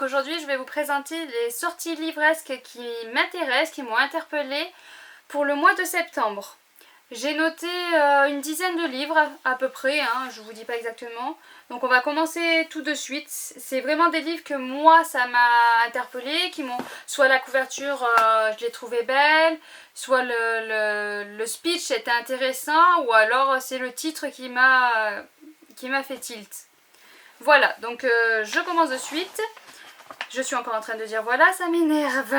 aujourd'hui je vais vous présenter les sorties livresques qui m'intéressent, qui m'ont interpellée pour le mois de septembre. J'ai noté une dizaine de livres à peu près, hein, je vous dis pas exactement. Donc on va commencer tout de suite. C'est vraiment des livres que moi ça m'a interpellée, qui m'ont... Soit la couverture je l'ai trouvée belle, soit le speech était intéressant, ou alors c'est le titre qui m'a fait tilt. Voilà, donc je commence de suite. Je suis encore en train de dire voilà, ça m'énerve.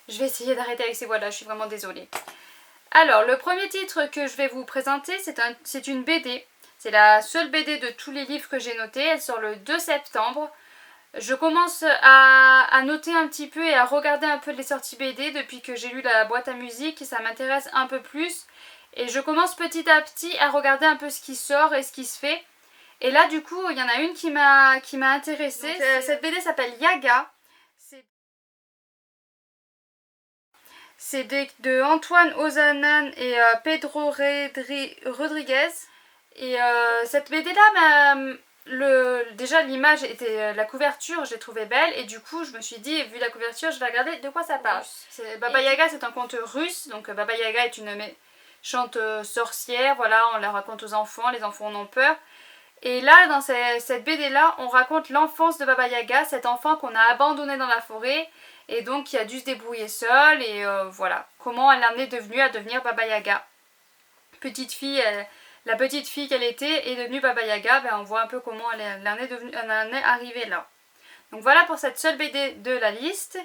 Je vais essayer d'arrêter avec ces voilà, je suis vraiment désolée. Alors, le premier titre que je vais vous présenter, c'est une BD. C'est la seule BD de tous les livres que j'ai notés. Elle sort le 2 septembre. Je commence à noter un petit peu et à regarder un peu les sorties BD depuis que j'ai lu la boîte à musique. Ça m'intéresse un peu plus. Et je commence petit à petit à regarder un peu ce qui sort et ce qui se fait. Et là, du coup, il y en a une qui m'a intéressée. Donc, cette BD s'appelle Yaga. C'est de Antoine Ozanan et Pedro Rodriguez. Et cette BD là, déjà l'image était, la couverture, je l'ai trouvée belle. Et du coup, je me suis dit, vu la couverture, je vais regarder de quoi ça parle. Baba Yaga, c'est un conte russe. Donc Baba Yaga est une méchante sorcière. Voilà, on la raconte aux enfants. Les enfants en ont peur. Et là, dans cette BD là, on raconte l'enfance de Baba Yaga, cet enfant qu'on a abandonné dans la forêt et donc qui a dû se débrouiller seule et voilà, comment elle en est devenue à devenir Baba Yaga. Petite fille, la petite fille qu'elle était est devenue Baba Yaga, ben on voit un peu comment elle en est arrivée là. Donc voilà pour cette seule BD de la liste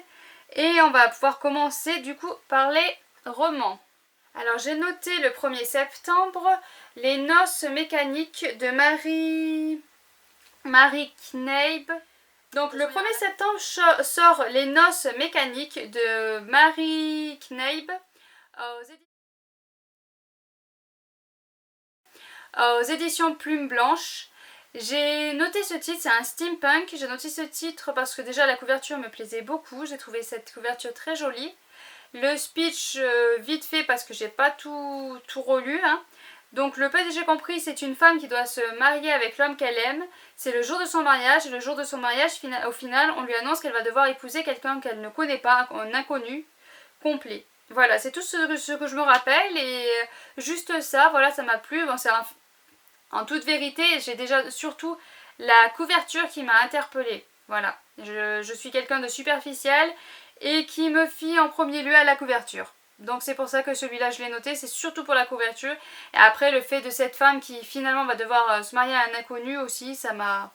et on va pouvoir commencer du coup par les romans. Alors j'ai noté le 1er septembre Les Noces mécaniques de Marie Kneip. Donc le 1er septembre sort Les Noces mécaniques de Marie Kneip aux éditions Plume Blanche. J'ai noté ce titre, c'est un steampunk. J'ai noté ce titre parce que déjà la couverture me plaisait beaucoup. J'ai trouvé cette couverture très jolie. Le speech vite fait parce que j'ai pas tout relu. Hein. Donc le peu que j'ai compris, c'est une femme qui doit se marier avec l'homme qu'elle aime. C'est le jour de son mariage. Et le jour de son mariage, au final, on lui annonce qu'elle va devoir épouser quelqu'un qu'elle ne connaît pas, un inconnu complet. Voilà, c'est tout ce que je me rappelle. Et juste ça, voilà, ça m'a plu. Bon, en toute vérité, j'ai déjà surtout la couverture qui m'a interpellée. Voilà, je suis quelqu'un de superficiel et qui me fie en premier lieu à la couverture. Donc c'est pour ça que celui-là je l'ai noté, c'est surtout pour la couverture. Et après le fait de cette femme qui finalement va devoir se marier à un inconnu aussi, ça m'a...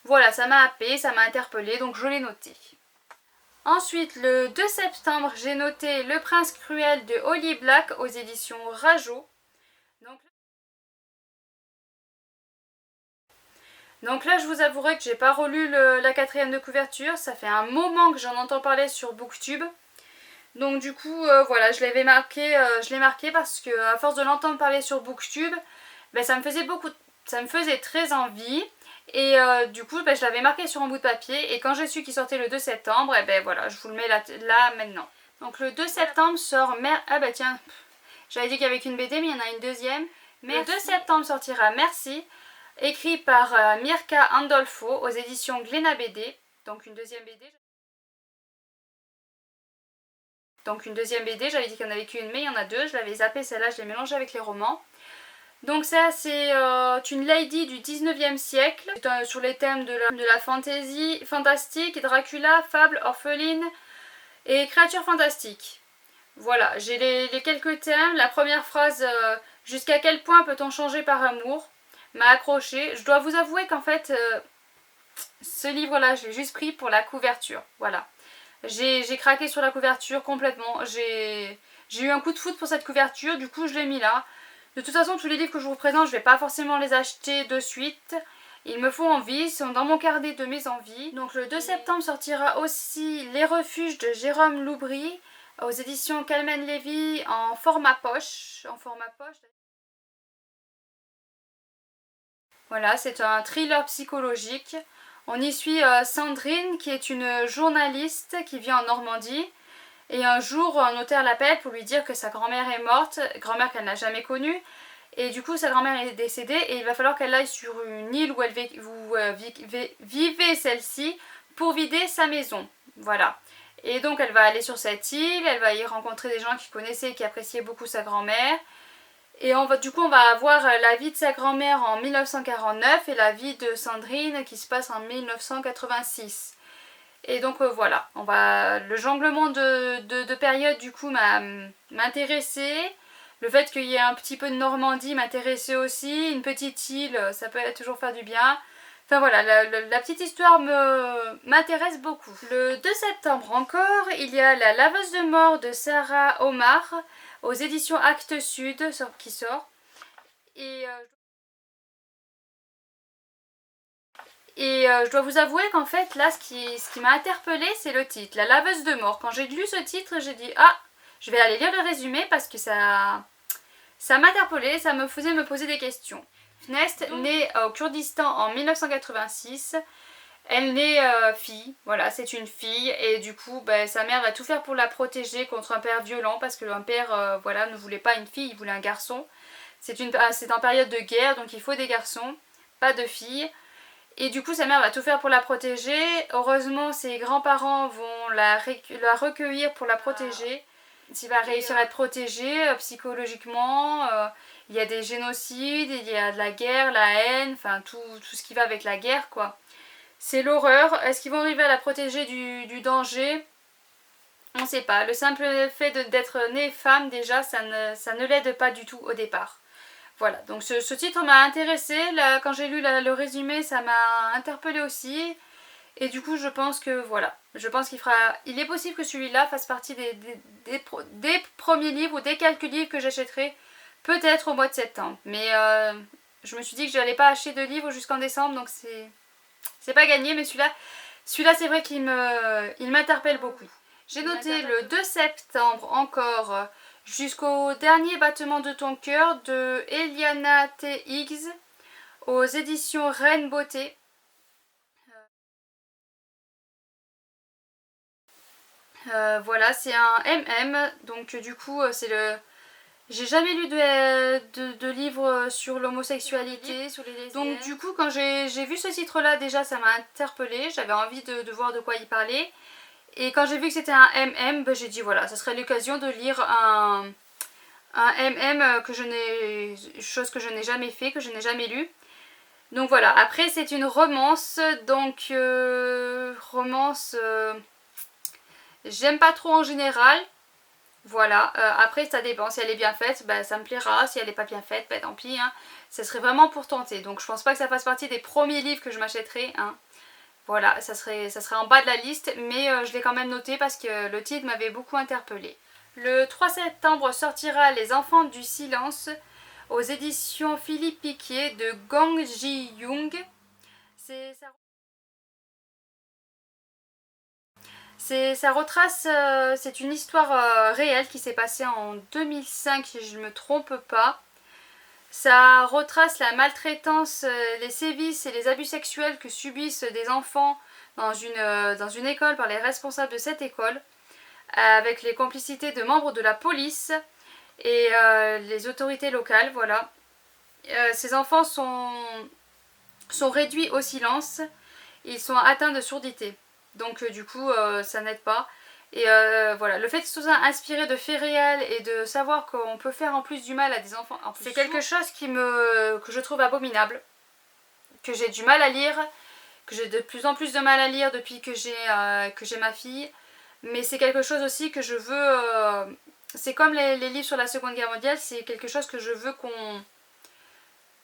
Voilà, ça m'a happé, ça m'a interpellé, donc je l'ai noté. Ensuite, le 2 septembre, j'ai noté Le Prince Cruel de Holly Black aux éditions Rajo. Donc là, je vous avouerai que j'ai pas relu la 4e de couverture. Ça fait un moment que j'en entends parler sur Booktube. Donc du coup, voilà, je l'ai marqué parce que à force de l'entendre parler sur Booktube, ben, ça me faisait très envie. Et du coup, ben, je l'avais marqué sur un bout de papier. Et quand j'ai su qu'il sortait le 2 septembre, et ben voilà, je vous le mets là maintenant. Donc le 2 septembre sort... Ah bah tiens, j'avais dit qu'il y avait qu'une BD, mais il y en a une deuxième. Le 2 septembre sortira Merci, écrit par Mirka Andolfo aux éditions Glénat BD. Donc une deuxième BD. J'avais dit qu'il n'y en avait qu'une, mais il y en a deux. Je l'avais zappé celle-là, je l'ai mélangée avec les romans. Donc ça, c'est une lady du 19e siècle, sur les thèmes de la fantasy, fantastique, Dracula, fable, orpheline et créatures fantastiques. Voilà, j'ai les quelques thèmes. La première phrase, jusqu'à quel point peut-on changer par amour, m'a accroché. Je dois vous avouer qu'en fait, ce livre-là, je l'ai juste pris pour la couverture. Voilà. J'ai craqué sur la couverture complètement. J'ai eu un coup de foudre pour cette couverture, du coup je l'ai mis là. De toute façon, tous les livres que je vous présente, je ne vais pas forcément les acheter de suite. Ils me font envie, ils sont dans mon carnet de mes envies. Donc le 2 septembre sortira aussi Les Refuges de Jérôme Loubry aux éditions Calmen Lévy en format poche. Voilà, c'est un thriller psychologique. On y suit Sandrine qui est une journaliste qui vit en Normandie. Et un jour, un notaire l'appelle pour lui dire que sa grand-mère est morte, grand-mère qu'elle n'a jamais connue. Et du coup, sa grand-mère est décédée et il va falloir qu'elle aille sur une île où elle vivait celle-ci pour vider sa maison. Voilà. Et donc elle va aller sur cette île, elle va y rencontrer des gens qui connaissaient et qui appréciaient beaucoup sa grand-mère. Et du coup on va avoir la vie de sa grand-mère en 1949 et la vie de Sandrine qui se passe en 1986. Et donc voilà, le jonglement de périodes du coup m'a intéressé. Le fait qu'il y ait un petit peu de Normandie m'intéressait aussi. Une petite île, ça peut toujours faire du bien. Enfin voilà, la petite histoire m'intéresse beaucoup. Le 2 septembre encore, il y a La laveuse de mort de Sarah Omar aux éditions Actes Sud qui sort. Et je dois vous avouer qu'en fait, là, ce qui m'a interpellée, c'est le titre, La laveuse de mort. Quand j'ai lu ce titre, j'ai dit, ah, je vais aller lire le résumé parce que ça m'interpellait, ça me faisait me poser des questions. Nest née au Kurdistan en 1986. Elle naît fille, voilà, c'est une fille. Et du coup, sa mère va tout faire pour la protéger contre un père violent parce que un père voilà, ne voulait pas une fille, il voulait un garçon. C'est en période de guerre, donc il faut des garçons, pas de filles. Et du coup, sa mère va tout faire pour la protéger. Heureusement, ses grands-parents vont la recueillir pour la protéger. Il va réussir à être protégé psychologiquement. Il y a des génocides, il y a de la guerre, la haine, enfin tout ce qui va avec la guerre, quoi. C'est l'horreur. Est-ce qu'ils vont arriver à la protéger du danger? On ne sait pas. Le simple fait d'être née femme, déjà, ça ne l'aide pas du tout au départ. Voilà, donc ce titre m'a intéressée. Quand j'ai lu le résumé, ça m'a interpellée aussi. Et du coup, je pense que voilà. Je pense il est possible que celui-là fasse partie des premiers livres ou des quelques livres que j'achèterai peut-être au mois de septembre. Mais je me suis dit que je n'allais pas acheter de livres jusqu'en décembre, donc c'est pas gagné. Mais celui-là c'est vrai qu'il m'interpelle beaucoup. J'ai noté le 2 septembre encore Jusqu'au dernier battement de ton cœur de Eliana T. Higgs aux éditions Reine Beauté. Voilà, c'est un MM, donc du coup c'est le... J'ai jamais lu de livre sur l'homosexualité, sur les lesbiennes. Donc du coup quand j'ai vu ce titre-là, déjà ça m'a interpellée, j'avais envie de voir de quoi il parlait. Et quand j'ai vu que c'était un MM, j'ai dit voilà, ça serait l'occasion de lire un MM chose que je n'ai jamais fait, que je n'ai jamais lu. Donc voilà, après c'est une romance, donc romance, j'aime pas trop en général. Voilà, après ça dépend, si elle est bien faite, ça me plaira, si elle n'est pas bien faite, tant pis, hein. Ça serait vraiment pour tenter, donc je pense pas que ça fasse partie des premiers livres que je m'achèterai, hein. Voilà, ça serait en bas de la liste, mais je l'ai quand même noté parce que le titre m'avait beaucoup interpellée. Le 3 septembre sortira Les Enfants du Silence aux éditions Philippe Piquier de Gong Ji-young. Ça retrace, c'est une histoire réelle qui s'est passée en 2005 si je ne me trompe pas. Ça retrace la maltraitance, les sévices et les abus sexuels que subissent des enfants dans une école par les responsables de cette école, avec les complicités de membres de la police et les autorités locales, voilà. Ces enfants sont réduits au silence, ils sont atteints de surdité. Donc du coup, ça n'aide pas. Et voilà, le fait que ce soit inspiré de faits réels et de savoir qu'on peut faire en plus du mal à des enfants, c'est quelque chose que je trouve abominable, que j'ai du mal à lire, que j'ai de plus en plus de mal à lire depuis que j'ai ma fille. Mais c'est quelque chose aussi que je veux... c'est comme les livres sur la Seconde Guerre mondiale, c'est quelque chose que je veux qu'on...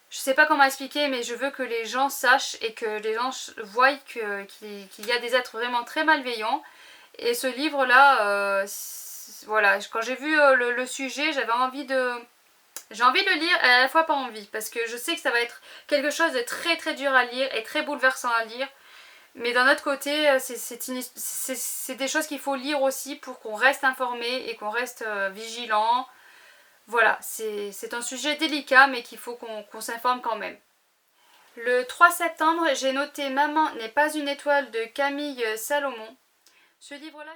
Je sais pas comment expliquer, mais je veux que les gens sachent et que les gens voient qu'il y a des êtres vraiment très malveillants. Et ce livre-là, voilà, quand j'ai vu le sujet, j'ai envie de le lire et à la fois pas envie. Parce que je sais que ça va être quelque chose de très très dur à lire et très bouleversant à lire. Mais d'un autre côté, c'est des choses qu'il faut lire aussi pour qu'on reste informé et qu'on reste vigilant. Voilà, c'est un sujet délicat mais qu'il faut qu'on s'informe quand même. Le 3 septembre, j'ai noté Maman n'est pas une étoile de Camille Salomon. Ce livre-là,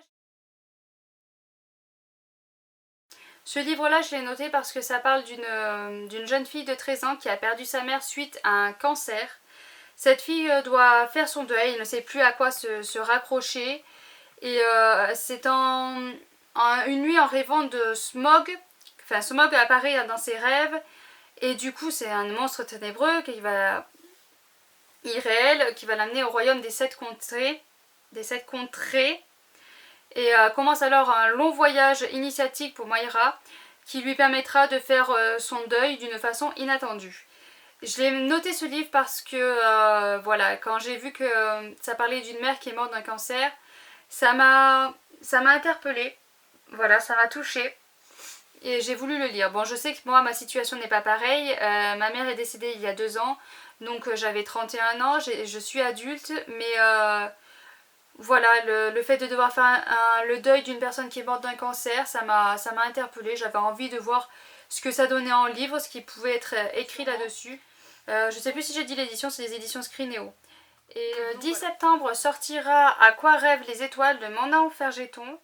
je l'ai noté parce que ça parle d'une jeune fille de 13 ans qui a perdu sa mère suite à un cancer. Cette fille doit faire son deuil, elle ne sait plus à quoi se raccrocher. Et c'est une nuit en rêvant de Smaug. Enfin, Smaug apparaît dans ses rêves. Et du coup, c'est un monstre ténébreux irréel qui va l'amener au royaume des 7 contrées. Et commence alors un long voyage initiatique pour Moira qui lui permettra de faire son deuil d'une façon inattendue. Je l'ai noté ce livre parce que voilà, quand j'ai vu que ça parlait d'une mère qui est morte d'un cancer, ça m'a interpellée, voilà, ça m'a touchée et j'ai voulu le lire. Bon, je sais que moi ma situation n'est pas pareille, ma mère est décédée il y a 2 ans, donc j'avais 31 ans, je suis adulte, mais voilà, le fait de devoir faire le deuil d'une personne qui est morte d'un cancer, ça m'a interpellée, j'avais envie de voir ce que ça donnait en livre, ce qui pouvait être écrit là-dessus. Je sais plus si j'ai dit l'édition, c'est les éditions Scrinéo. Et 10 septembre sortira À quoi rêvent les étoiles de Manon Fergeton.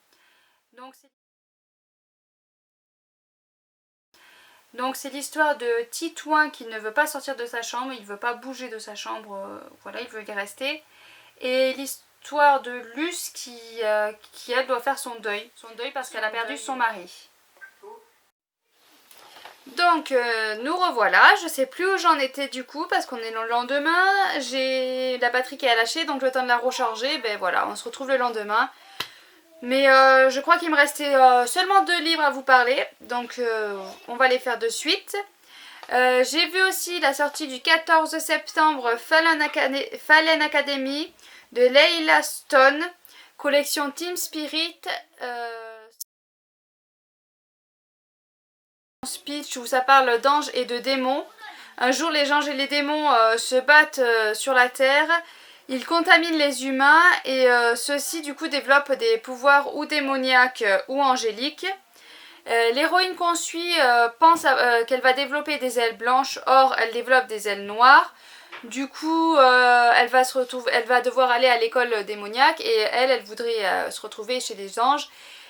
Donc c'est l'histoire de Titouan qui ne veut pas sortir de sa chambre, il ne veut pas bouger de sa chambre, voilà, il veut y rester. Et l'histoire de Luce qui elle doit faire son deuil parce qu'elle a perdu son mari. Donc nous revoilà, je sais plus où j'en étais du coup parce qu'on est le lendemain, j'ai la batterie qui a lâché donc le temps de la recharger, ben voilà, on se retrouve le lendemain. Mais je crois qu'il me restait seulement 2 livres à vous parler, donc on va les faire de suite. J'ai vu aussi la sortie du 14 septembre Fallen Academy de Leila Stone, collection Team Spirit. Speech où ça parle d'anges et de démons. Un jour les anges et les démons se battent sur la terre, ils contaminent les humains et ceux-ci du coup développent des pouvoirs ou démoniaques ou angéliques. L'héroïne qu'on suit pense qu'elle va développer des ailes blanches, or elle développe des ailes noires. Du coup elle va devoir aller à l'école démoniaque et elle voudrait se retrouver chez les anges.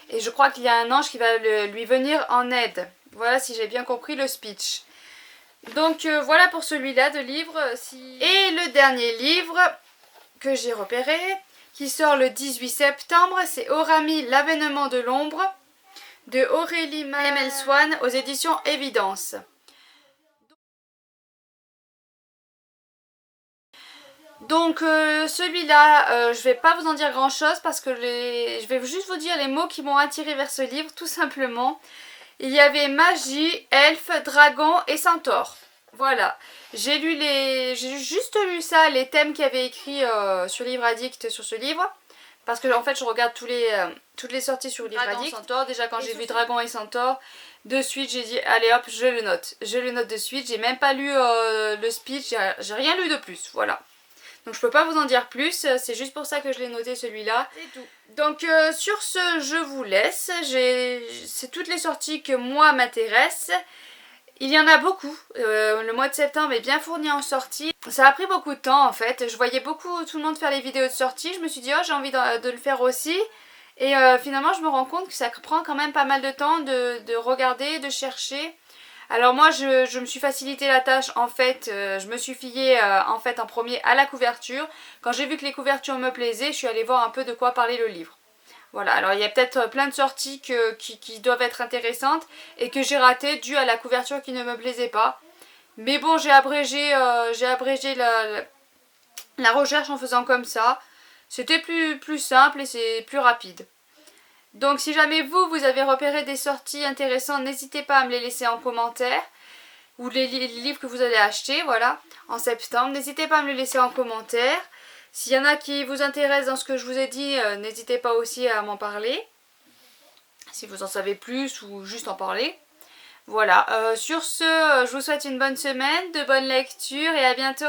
Et je crois qu'il y a un ange qui va lui venir en aide. Voilà si j'ai bien compris le speech. Donc voilà pour celui-là de livre. Et le dernier livre que j'ai repéré, qui sort le 18 septembre, c'est Orami, l'avènement de l'ombre, de Aurélie Melswan aux éditions Évidence. Donc celui-là, je vais pas vous en dire grand chose parce que je vais juste vous dire les mots qui m'ont attiré vers ce livre, tout simplement. Il y avait magie, elfe, dragon et centaure. Voilà. J'ai juste lu ça, les thèmes qu'il y avait écrits sur Livre Addict sur ce livre. Parce que en fait je regarde toutes les sorties sur Livre Addict. Centaure, déjà quand j'ai vu Dragon et Centaure, de suite j'ai dit allez hop je le note. Je le note de suite, j'ai même pas lu le speech, j'ai rien lu de plus, voilà. Donc je peux pas vous en dire plus, c'est juste pour ça que je l'ai noté celui-là. C'est tout. Donc sur ce, je vous laisse. C'est toutes les sorties que moi m'intéressent. Il y en a beaucoup. Le mois de septembre est bien fourni en sorties. Ça a pris beaucoup de temps en fait. Je voyais beaucoup tout le monde faire les vidéos de sortie. Je me suis dit oh j'ai envie de le faire aussi. Et finalement je me rends compte que ça prend quand même pas mal de temps de regarder, de chercher. Alors moi je me suis facilité la tâche en fait, je me suis fiée en fait en premier à la couverture. Quand j'ai vu que les couvertures me plaisaient, je suis allée voir un peu de quoi parlait le livre. Voilà, alors il y a peut-être plein de sorties qui doivent être intéressantes et que j'ai ratées dû à la couverture qui ne me plaisait pas. Mais bon, j'ai abrégé la recherche en faisant comme ça. C'était plus simple et c'est plus rapide. Donc si jamais vous avez repéré des sorties intéressantes, n'hésitez pas à me les laisser en commentaire. Ou les livres que vous allez acheter, voilà, en septembre. N'hésitez pas à me les laisser en commentaire. S'il y en a qui vous intéressent dans ce que je vous ai dit, n'hésitez pas aussi à m'en parler. Si vous en savez plus ou juste en parler. Voilà, sur ce, je vous souhaite une bonne semaine, de bonnes lectures et à bientôt.